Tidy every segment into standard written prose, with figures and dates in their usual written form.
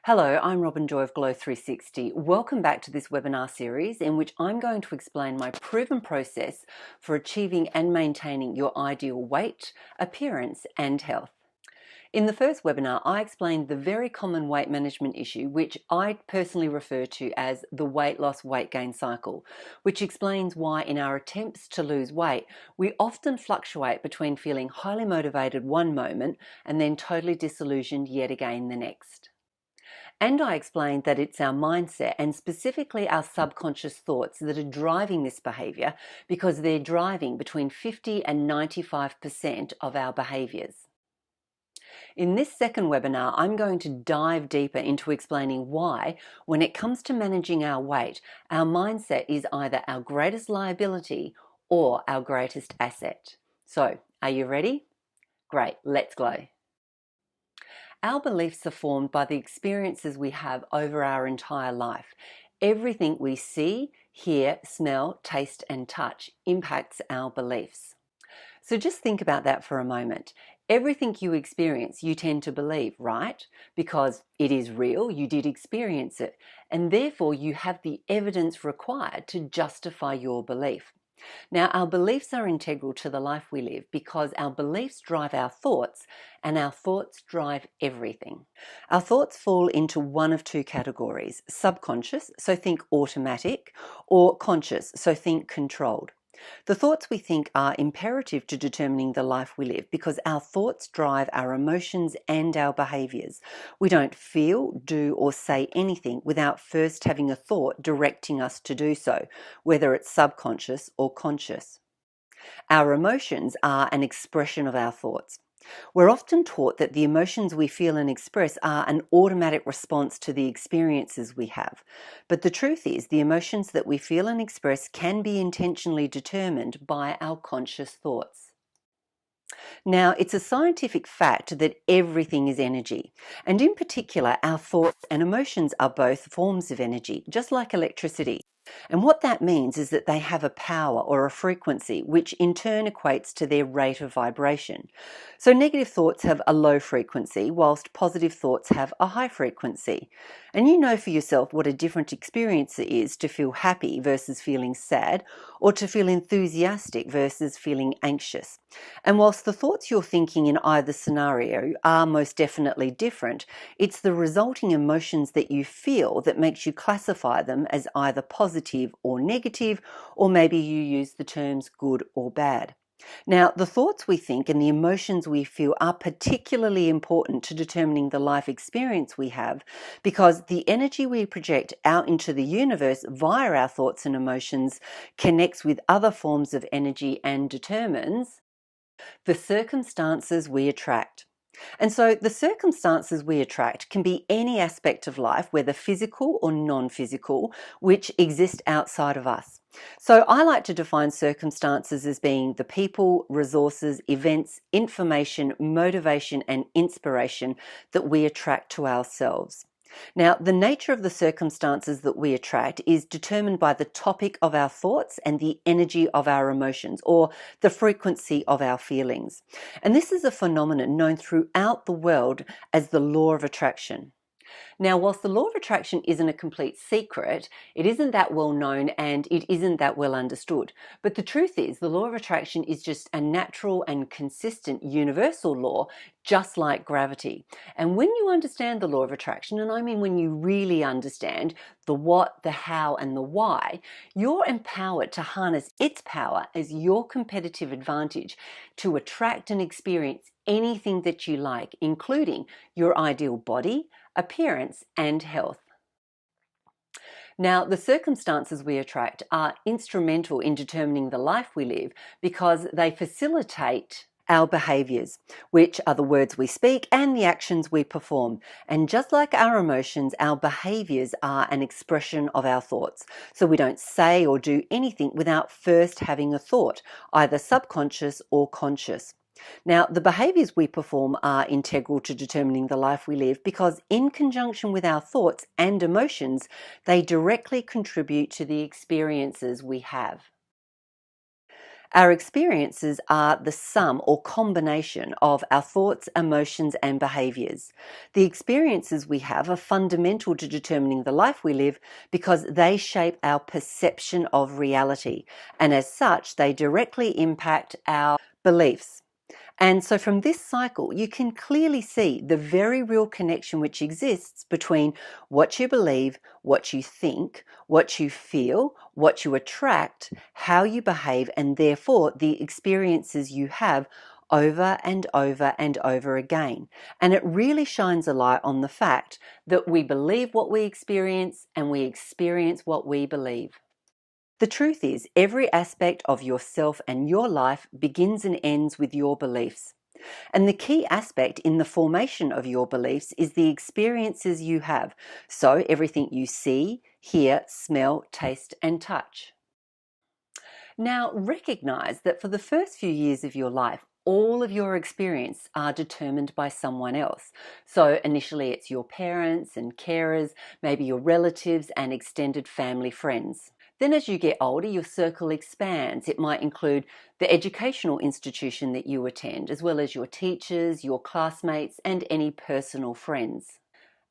Hello, I'm Robin Joy of Glow360. Welcome back to this webinar series in which I'm going to explain my proven process for achieving and maintaining your ideal weight, appearance and health. In the first webinar, I explained the very common weight management issue, which I personally refer to as the weight loss weight gain cycle, which explains why in our attempts to lose weight, we often fluctuate between feeling highly motivated one moment and then totally disillusioned yet again the next. And I explained that it's our mindset and specifically our subconscious thoughts that are driving this behaviour because they're driving between 50 and 95% of our behaviours. In this second webinar, I'm going to dive deeper into explaining why, when it comes to managing our weight, our mindset is either our greatest liability or our greatest asset. So, are you ready? Great, let's glow. Our beliefs are formed by the experiences we have over our entire life. Everything we see, hear, smell, taste and touch impacts our beliefs. So just think about that for a moment. Everything you experience, you tend to believe, right? Because it is real, you did experience it, and therefore you have the evidence required to justify your belief. Now, our beliefs are integral to the life we live because our beliefs drive our thoughts and our thoughts drive everything. Our thoughts fall into one of two categories: subconscious, so think automatic, or conscious, so think controlled. The thoughts we think are imperative to determining the life we live because our thoughts drive our emotions and our behaviours. We don't feel, do or say anything without first having a thought directing us to do so, whether it's subconscious or conscious. Our emotions are an expression of our thoughts. We're often taught that the emotions we feel and express are an automatic response to the experiences we have. But the truth is, the emotions that we feel and express can be intentionally determined by our conscious thoughts. Now, it's a scientific fact that everything is energy, and in particular, our thoughts and emotions are both forms of energy, just like electricity. And what that means is that they have a power or a frequency, which in turn equates to their rate of vibration. So negative thoughts have a low frequency, whilst positive thoughts have a high frequency. And you know for yourself what a different experience it is to feel happy versus feeling sad, or to feel enthusiastic versus feeling anxious. And whilst the thoughts you're thinking in either scenario are most definitely different, it's the resulting emotions that you feel that makes you classify them as either positive or negative, or maybe you use the terms good or bad. Now, the thoughts we think and the emotions we feel are particularly important to determining the life experience we have because the energy we project out into the universe via our thoughts and emotions connects with other forms of energy and determines the circumstances we attract. And so the circumstances we attract can be any aspect of life, whether physical or non-physical, which exist outside of us. So I like to define circumstances as being the people, resources, events, information, motivation, and inspiration that we attract to ourselves. Now, the nature of the circumstances that we attract is determined by the topic of our thoughts and the energy of our emotions, or the frequency of our feelings. And this is a phenomenon known throughout the world as the law of attraction. Now, whilst the law of attraction isn't a complete secret, it isn't that well known and it isn't that well understood. But the truth is, the law of attraction is just a natural and consistent universal law, just like gravity. And when you understand the law of attraction, and I mean when you really understand the what, the how, and the why, you're empowered to harness its power as your competitive advantage to attract and experience anything that you like, including your ideal body, appearance, and health. Now, the circumstances we attract are instrumental in determining the life we live because they facilitate our behaviours, which are the words we speak and the actions we perform. And just like our emotions, our behaviours are an expression of our thoughts. So we don't say or do anything without first having a thought, either subconscious or conscious. Now, the behaviours we perform are integral to determining the life we live because in conjunction with our thoughts and emotions, they directly contribute to the experiences we have. Our experiences are the sum or combination of our thoughts, emotions, and behaviours. The experiences we have are fundamental to determining the life we live because they shape our perception of reality, and as such, they directly impact our beliefs. And so from this cycle, you can clearly see the very real connection which exists between what you believe, what you think, what you feel, what you attract, how you behave, and therefore the experiences you have over and over and over again. And it really shines a light on the fact that we believe what we experience and we experience what we believe. The truth is, every aspect of yourself and your life begins and ends with your beliefs. And the key aspect in the formation of your beliefs is the experiences you have. So everything you see, hear, smell, taste, and touch. Now, recognize that for the first few years of your life, all of your experience are determined by someone else. So initially it's your parents and carers, maybe your relatives and extended family friends. Then as you get older, your circle expands. It might include the educational institution that you attend, as well as your teachers, your classmates, and any personal friends.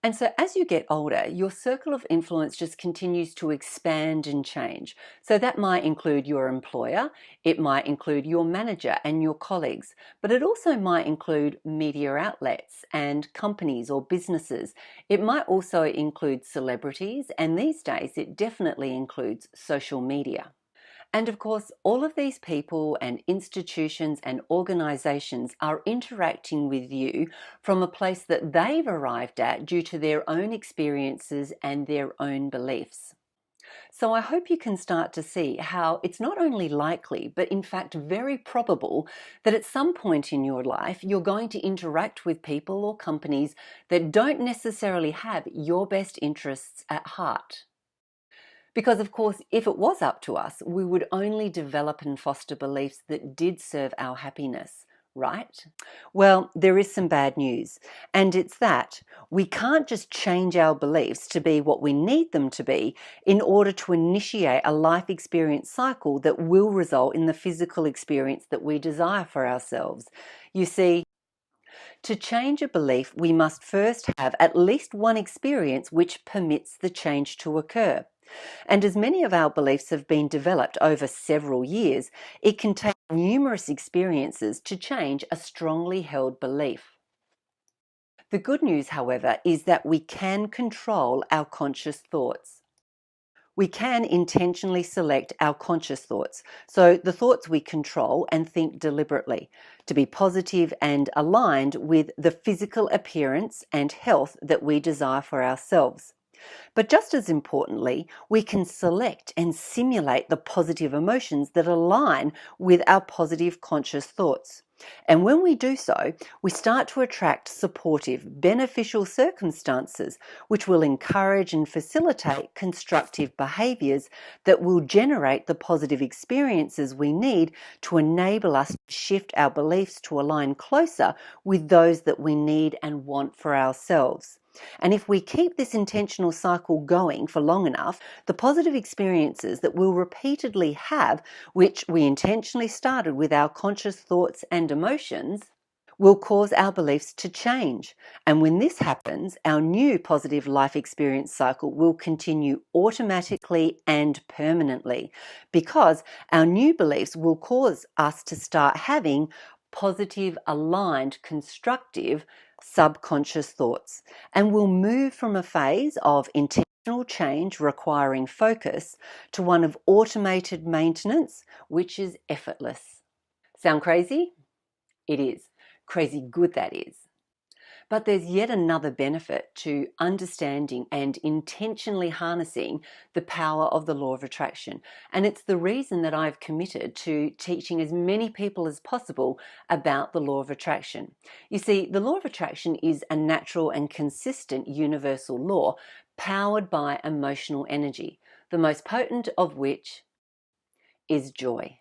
And so as you get older, your circle of influence just continues to expand and change. So that might include your employer, it might include your manager and your colleagues, but it also might include media outlets and companies or businesses. It might also include celebrities, and these days it definitely includes social media. And of course, all of these people and institutions and organisations are interacting with you from a place that they've arrived at due to their own experiences and their own beliefs. So I hope you can start to see how it's not only likely, but in fact very probable that at some point in your life you're going to interact with people or companies that don't necessarily have your best interests at heart. Because, of course, if it was up to us, we would only develop and foster beliefs that did serve our happiness, right? Well, there is some bad news, and it's that we can't just change our beliefs to be what we need them to be in order to initiate a life experience cycle that will result in the physical experience that we desire for ourselves. You see, to change a belief, we must first have at least one experience which permits the change to occur. And as many of our beliefs have been developed over several years, it can take numerous experiences to change a strongly held belief. The good news, however, is that we can control our conscious thoughts. We can intentionally select our conscious thoughts, so the thoughts we control and think deliberately, to be positive and aligned with the physical appearance and health that we desire for ourselves. But just as importantly, we can select and simulate the positive emotions that align with our positive conscious thoughts. And when we do so, we start to attract supportive, beneficial circumstances, which will encourage and facilitate constructive behaviours that will generate the positive experiences we need to enable us to shift our beliefs to align closer with those that we need and want for ourselves. And if we keep this intentional cycle going for long enough, the positive experiences that we'll repeatedly have, which we intentionally started with our conscious thoughts and emotions, will cause our beliefs to change. And when this happens, our new positive life experience cycle will continue automatically and permanently, because our new beliefs will cause us to start having positive, aligned, constructive subconscious thoughts, and we'll move from a phase of intentional change requiring focus to one of automated maintenance, which is effortless. Sound crazy? It is. Crazy good, that is. But there's yet another benefit to understanding and intentionally harnessing the power of the law of attraction. And it's the reason that I've committed to teaching as many people as possible about the law of attraction. You see, the law of attraction is a natural and consistent universal law powered by emotional energy, the most potent of which is joy.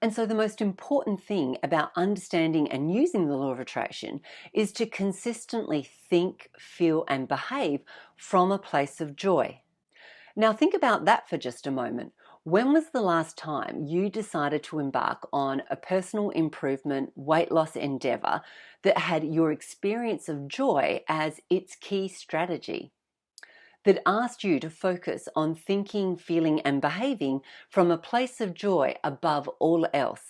And so the most important thing about understanding and using the law of attraction is to consistently think, feel, and behave from a place of joy. Now think about that for just a moment. When was the last time you decided to embark on a personal improvement weight loss endeavor that had your experience of joy as its key strategy? That asked you to focus on thinking, feeling, and behaving from a place of joy above all else?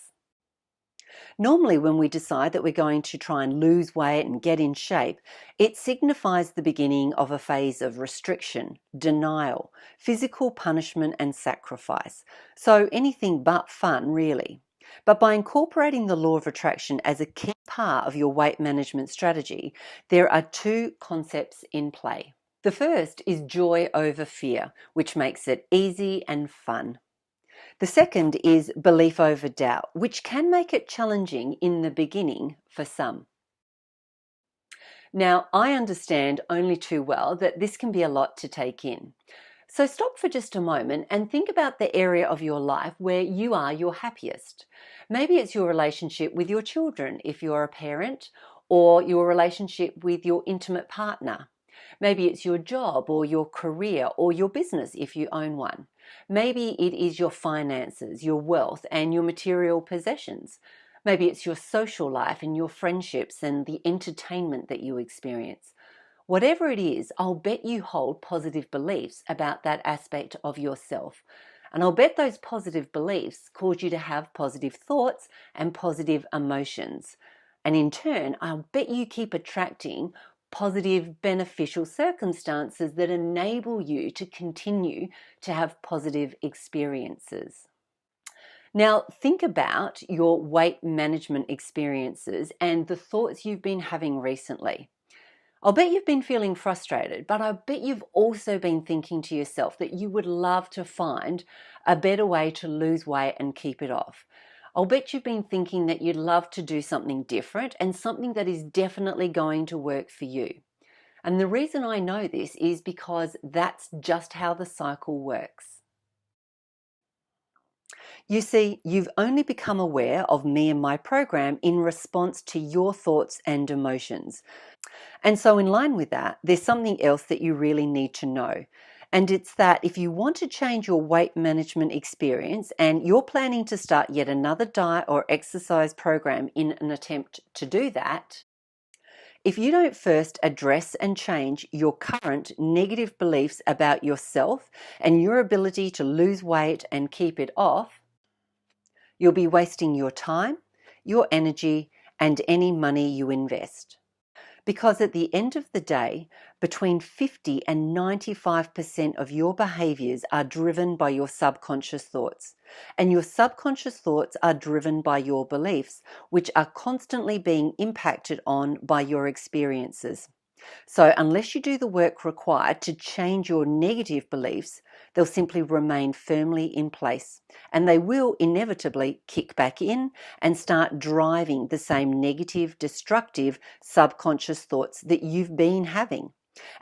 Normally, when we decide that we're going to try and lose weight and get in shape, it signifies the beginning of a phase of restriction, denial, physical punishment, and sacrifice. So anything but fun, really. But by incorporating the law of attraction as a key part of your weight management strategy, there are two concepts in play. The first is joy over fear, which makes it easy and fun. The second is belief over doubt, which can make it challenging in the beginning for some. Now, I understand only too well that this can be a lot to take in. So stop for just a moment and think about the area of your life where you are your happiest. Maybe it's your relationship with your children if you're a parent, or your relationship with your intimate partner. Maybe it's your job or your career or your business if you own one. Maybe it is your finances, your wealth, and your material possessions. Maybe it's your social life and your friendships and the entertainment that you experience. Whatever it is, I'll bet you hold positive beliefs about that aspect of yourself. And I'll bet those positive beliefs cause you to have positive thoughts and positive emotions. And in turn, I'll bet you keep attracting positive, beneficial circumstances that enable you to continue to have positive experiences. Now, think about your weight management experiences and the thoughts you've been having recently. I'll bet you've been feeling frustrated, but I bet you've also been thinking to yourself that you would love to find a better way to lose weight and keep it off. I'll bet you've been thinking that you'd love to do something different and something that is definitely going to work for you. And the reason I know this is because that's just how the cycle works. You see, you've only become aware of me and my program in response to your thoughts and emotions. And so in line with that, there's something else that you really need to know. And it's that if you want to change your weight management experience and you're planning to start yet another diet or exercise program in an attempt to do that, if you don't first address and change your current negative beliefs about yourself and your ability to lose weight and keep it off, you'll be wasting your time, your energy, and any money you invest. Because at the end of the day, between 50 and 95% of your behaviors are driven by your subconscious thoughts. And your subconscious thoughts are driven by your beliefs, which are constantly being impacted on by your experiences. So unless you do the work required to change your negative beliefs, they'll simply remain firmly in place, and they will inevitably kick back in and start driving the same negative, destructive subconscious thoughts that you've been having.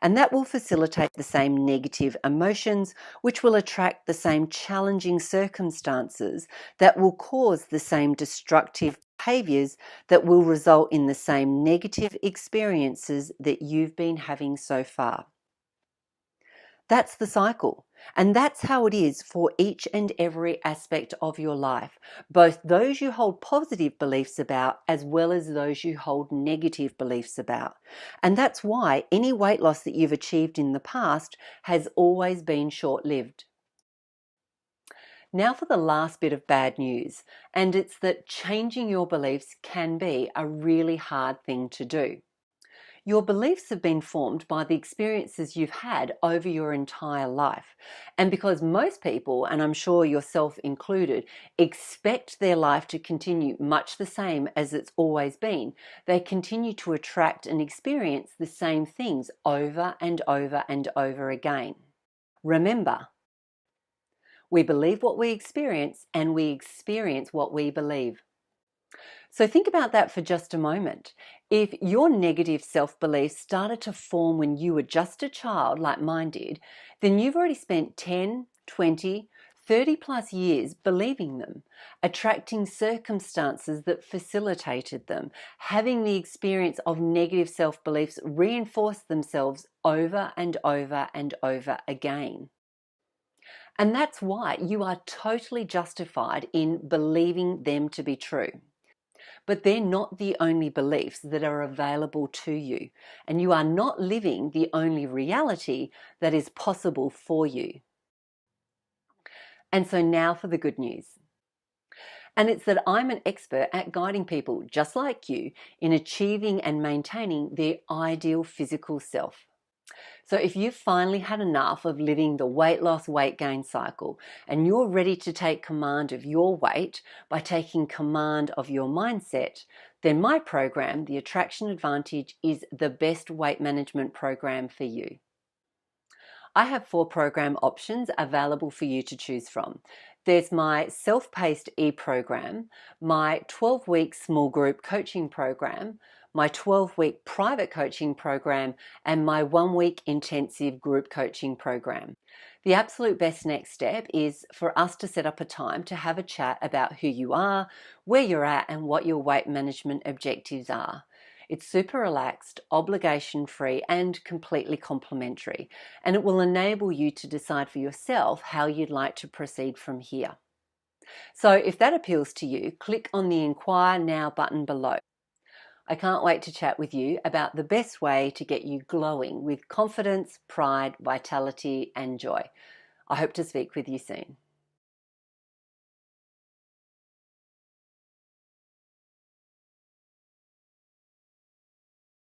And that will facilitate the same negative emotions, which will attract the same challenging circumstances that will cause the same destructive behaviors that will result in the same negative experiences that you've been having so far. That's the cycle. And that's how it is for each and every aspect of your life, both those you hold positive beliefs about as well as those you hold negative beliefs about. And that's why any weight loss that you've achieved in the past has always been short-lived. Now for the last bit of bad news, and it's that changing your beliefs can be a really hard thing to do. Your beliefs have been formed by the experiences you've had over your entire life. And because most people, and I'm sure yourself included, expect their life to continue much the same as it's always been, they continue to attract and experience the same things over and over and over again. Remember, we believe what we experience, and we experience what we believe. So think about that for just a moment. If your negative self-beliefs started to form when you were just a child, like mine did, then you've already spent 10, 20, 30 plus years believing them, attracting circumstances that facilitated them, having the experience of negative self-beliefs reinforce themselves over and over and over again. And that's why you are totally justified in believing them to be true. But they're not the only beliefs that are available to you, and you are not living the only reality that is possible for you. And so now for the good news. And it's that I'm an expert at guiding people just like you in achieving and maintaining their ideal physical self. So if you've finally had enough of living the weight loss, weight gain cycle, and you're ready to take command of your weight by taking command of your mindset, then my program, The Attraction Advantage, is the best weight management program for you. I have 4 program options available for you to choose from. There's my self-paced e-program, my 12-week small group coaching program, my 12-week private coaching program, and my 1-week intensive group coaching program. The absolute best next step is for us to set up a time to have a chat about who you are, where you're at, and what your weight management objectives are. It's super relaxed, obligation-free, and completely complimentary, and it will enable you to decide for yourself how you'd like to proceed from here. So if that appeals to you, click on the Inquire Now button below. I can't wait to chat with you about the best way to get you glowing with confidence, pride, vitality, and joy. I hope to speak with you soon.